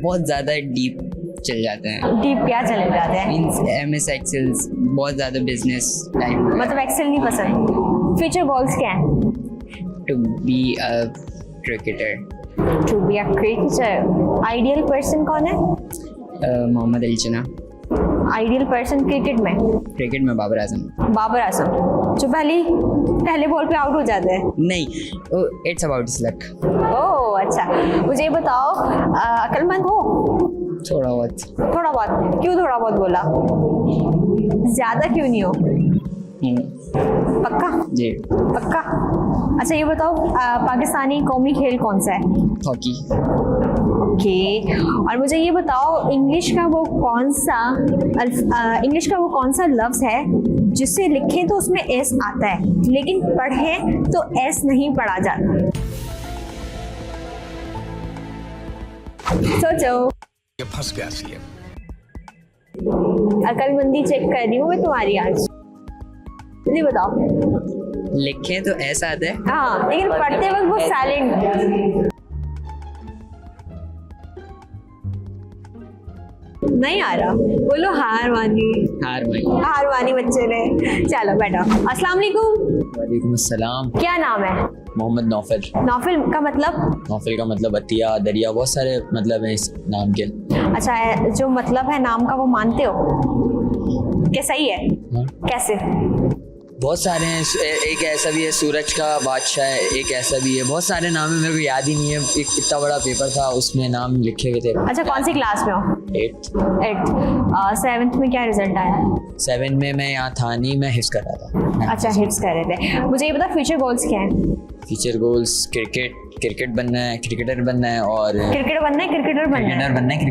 बहुत ज़्यादा डीप चल जाते हैं। डीप क्या चले जाते हैं? मीन्स MS एक्सेल्स, बहुत ज़्यादा बिजनेस टाइप। मतलब एक्सेल नहीं पसंद। फ्यूचर गोल्स क्या है? To be a cricketer. To be a cricketer. Ideal person कौन है? Mohammad Ali Jinnah. Ideal person cricket में? क्रिकेट में बाबर आजम। बाबर आजम जो पहले बॉल पे आउट हो जाते हैं। नहीं, इट्स अबाउट हिज लक। ओह अच्छा, मुझे ये बताओ अक्लमंद हो? थोड़ा बहुत। थोड़ा बहुत? क्यों थोड़ा बहुत बोला? ज्यादा क्यों नहीं हो? पक्का? जी। पक्का? अच्छा ये बताओ पाकिस्तानी कौमी खेल कौन सा है? हॉकी। ओके, और मुझे ये बताओ इंग्लिश का वो कौन सा लफ्ज है जिसे लिखें तो उसमें एस आता है लेकिन पढ़ें तो एस नहीं पढ़ा जाता? सोचो। ये फंस गया सी है। अकलमंदी चेक कर रही हूँ मैं तुम्हारी आज। जल्दी बताओ। लिखें तो ऐसा आता है। हाँ, लेकिन पढ़ते वक्त वो साइलेंट नहीं आ रहा। बोलो हार मानी बच्चे ने। चलो बैठो। अस्सलाम वालेकुम। वालेकुम अस्सलाम। क्या नाम है? मोहम्मद नौफल। नौफल का मतलब? नौफल का मतलब अतिया, दरिया, बहुत सारे मतलब हैं इस नाम के। अच्छा, जो मतलब है नाम का वो मानते हो? क्या सही है? हाँ? कैसे? बहुत सारे हैं। एक ऐसा भी है सूरज का बादशाह है, एक ऐसा भी है। बहुत सारे नाम है, मेरे को याद ही नहीं है। एक इतना बड़ा पेपर था उसमें नाम लिखे हुए थे। अच्छा, कौन सी क्लास में हो? 8th। 7th में क्या रिजल्ट आया? 7 में मैं यहाँ था नहीं, मैं हिफ्स कर रहा था। अच्छा, हिट्स कर रहे थे। मुझे ये बता फ्यूचर गोल्स क्या है? फ्यूचर गोल्स क्रिकेटर बनना है और क्रिकेटर बनना है। क्रिकेटर बनना है।